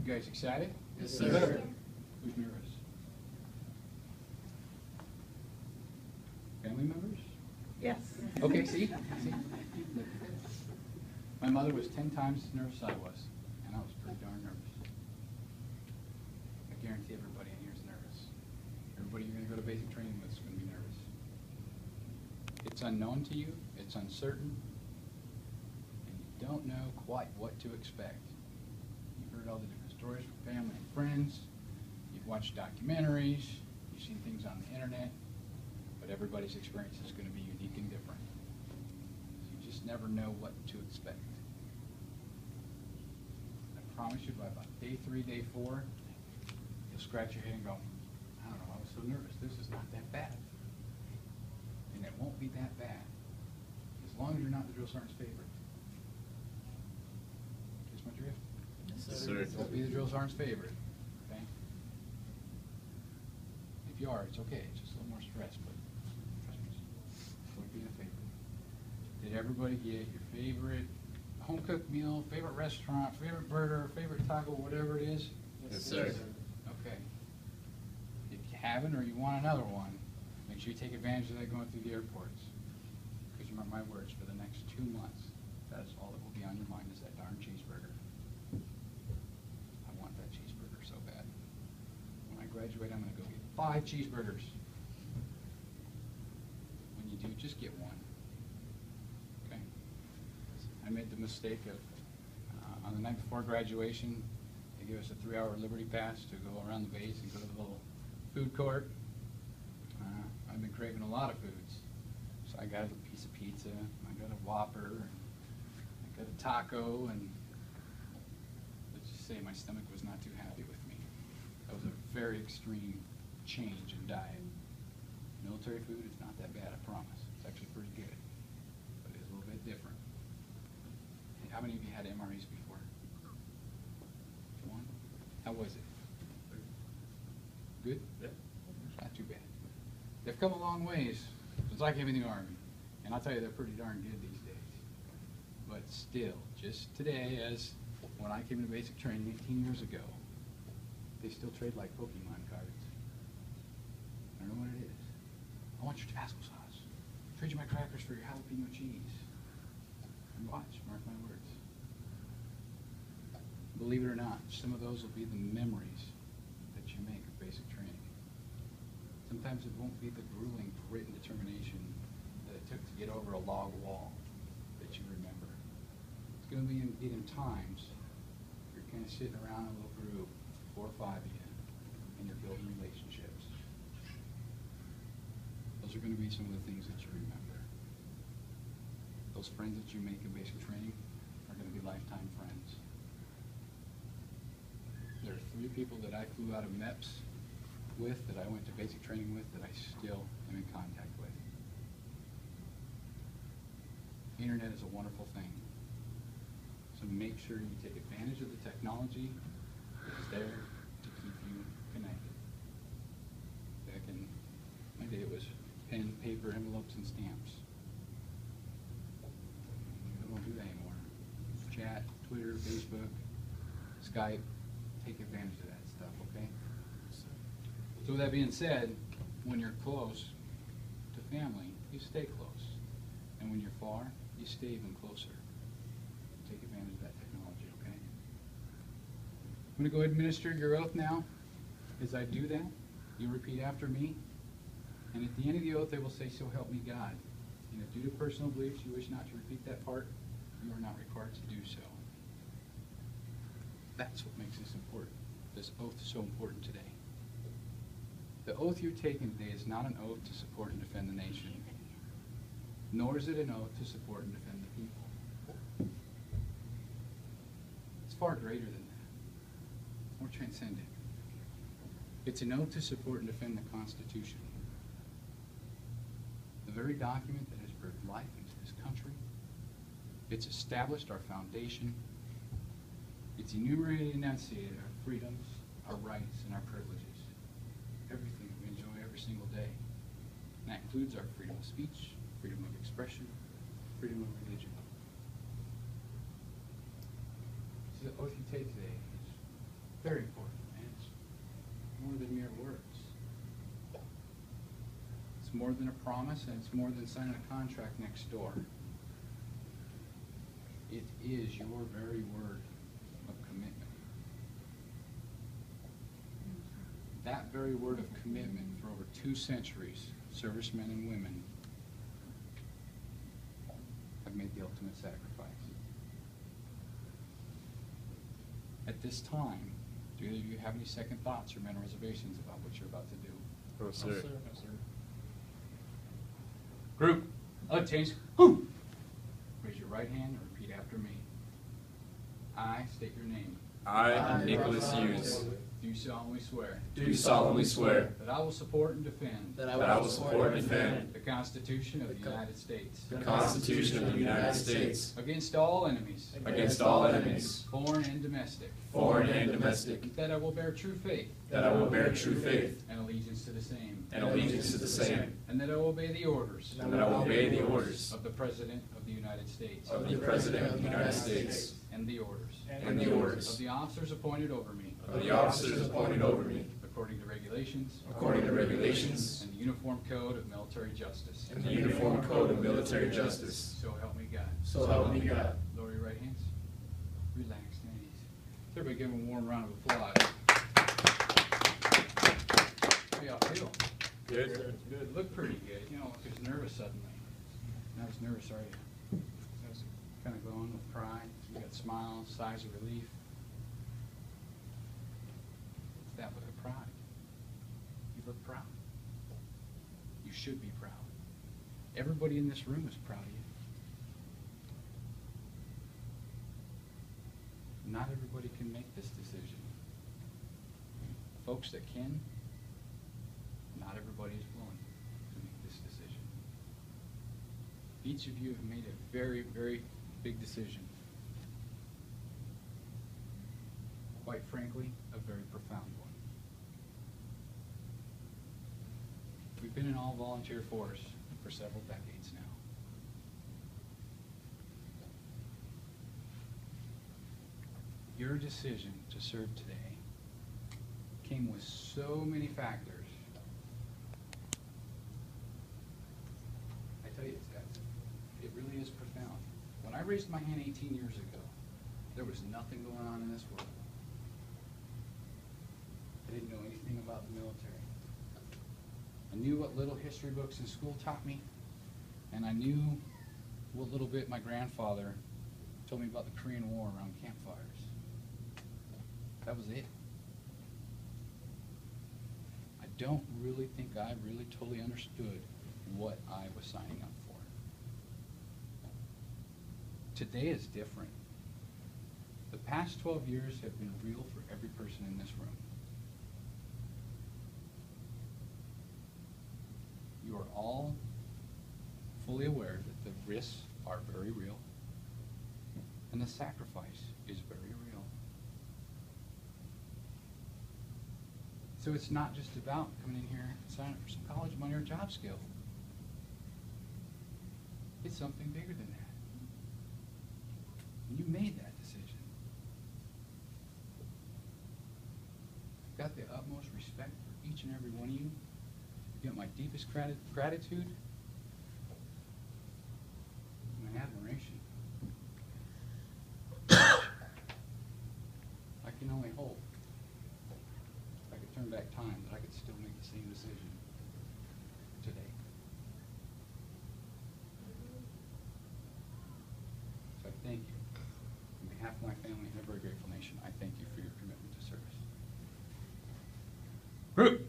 guys excited? Yes, sir. Who's nervous? Family members? Yes. Okay, see? My mother was 10 times as nervous as I was, and I was pretty darn nervous. I guarantee everybody in here is nervous. Everybody you're going to go to basic training with is going to be nervous. It's unknown to you, it's uncertain, and you don't know quite what to expect. You've heard all the different stories from family and friends, you've watched documentaries, you've seen things on the internet, but everybody's experience is going to be unique and different. So you just never know what to expect. I promise you by about day 3, day 4, you'll scratch your head and go, I don't know, I was so nervous. This is not that bad. And it won't be that bad as long as you're not the drill sergeant's favorite. Catch my drift? Yes, sir. Don't be the drill sergeant's favorite, okay? If you are, it's okay. It's just a little more stress, but trust me, avoid being a favorite. Did everybody get your favorite home-cooked meal, favorite restaurant, favorite burger, favorite taco, whatever it is? Yes, sir. Okay. If you haven't or you want another one, make sure you take advantage of that going through the airports. Because you mark my words, for the next 2 months, that is all that will be on your mind is that darn cheeseburger. I want that cheeseburger so bad. When I graduate, I'm going to go get 5 cheeseburgers. When you do, just get one. Okay? I made the mistake of, on the night before graduation, they gave us a 3-hour Liberty Pass to go around the base and go to the little food court. I've been craving a lot of foods. So I got a piece of pizza, I got a Whopper, and I got a taco, and let's just say my stomach was not too happy with me. That was a very extreme change in diet. Military food is not that bad, I promise. It's actually pretty good, but it's a little bit different. Hey, how many of you had MREs before? One? How was it? Good? Yeah. Not too bad. They've come a long ways since I came in the Army, and I'll tell you they're pretty darn good these days. But still, just today, as when I came into basic training 18 years ago, they still trade like Pokemon cards. I don't know what it is. I want your Tabasco sauce. Trade you my crackers for your jalapeno cheese. And watch, mark my words. Believe it or not, some of those will be the memories that you make of basic training. Sometimes it won't be the grueling grit and determination that it took to get over a log wall that you remember. It's going to be in times you're kind of sitting around in a little group, 4 or 5 of you, and you're building relationships. Those are going to be some of the things that you remember. Those friends that you make in basic training are going to be lifetime friends. There are 3 people that I flew out of MEPS with, that I went to basic training with, that I still am in contact with. The internet is a wonderful thing. So make sure you take advantage of the technology that is there to keep you connected. Back in my day, it was pen, paper, envelopes, and stamps. We don't do that anymore. Chat, Twitter, Facebook, Skype. Take advantage of that stuff, okay? So with that being said, when you're close to family, you stay close. And when you're far, you stay even closer. Take advantage of that technology, okay? I'm going to go ahead and administer your oath now. As I do that, you repeat after me. And at the end of the oath, they will say, "So help me God." And if due to personal beliefs you wish not to repeat that part, you are not required to do so. That's what makes this important. This oath is so important today. The oath you're taking today is not an oath to support and defend the nation, nor is it an oath to support and defend the people. It's far greater than that. It's more transcendent. It's an oath to support and defend the Constitution, the very document that has breathed life into this country. It's established our foundation. It's enumerated and enunciated our freedoms, our rights, and our privileges. Everything we enjoy every single day. And that includes our freedom of speech, freedom of expression, freedom of religion. So the oath you take today is Very important, man. It's more than mere words. It's more than a promise, and it's more than signing a contract next door. It is your very word of commitment. That very word of commitment for over 2 centuries, servicemen and women have made the ultimate sacrifice. At this time, do either of you have any second thoughts or mental reservations about what you're about to do? No, sir. Group, attention. Whoo! Raise your right hand and repeat after me. I state your name. I, Nicholas Hughes, Do solemnly swear do solemnly swear that I will support and defend that I will support and defend the Constitution of the United States the Constitution of the United States against all enemies, against all enemies, foreign and domestic, foreign and domestic, that I will bear true faith that I will bear true faith and allegiance to the same, and allegiance to the same, and that I will obey the orders and that I will obey the orders of the President of the United States of the President of the United States and the orders and the orders of the officers appointed over me of the officers appointed over me according to regulations according to regulations and the Uniform Code of Military Justice. and the Uniform Code of Military Justice. So help me God. So help me God. Lower your right hands. Relax and easy. Everybody give them a warm round of applause. How y'all feel? Good. Good. Look pretty good. You know, I was nervous suddenly. Not as nervous, are you? I was kind of glowing with pride. You got smiles, sighs of relief. That look of pride. You look proud. You should be proud. Everybody in this room is proud of you. Not everybody can make this decision. Folks that can, not everybody is willing to make this decision. Each of you have made a very, very big decision. Quite frankly, a very profound one. We've been an all-volunteer force for several decades now. Your decision to serve today came with so many factors. I tell you, it really is profound. When I raised my hand 18 years ago, there was nothing going on in this world. I didn't know anything about the military. I knew what little history books in school taught me, and I knew what little bit my grandfather told me about the Korean War around campfires. That was it. I don't really think I really totally understood what I was signing up for. Today is different. The past 12 years have been real for every person in this room. You are all fully aware that the risks are very real and the sacrifice is very real. So it's not just about coming in here and signing up for some college money or job skill. It's something bigger than that. And you made that decision. I've got the utmost respect for each and every one of you. You got my deepest gratitude and my admiration. I can only hope if I could turn back time that I could still make the same decision today. So I thank you. On behalf of my family and a very grateful nation, I thank you for your commitment to service. Group,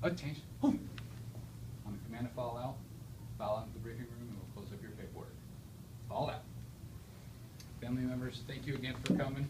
attention. On the command to file out into the briefing room, and we'll close up your paperwork. Fall out. Family members, thank you again for coming.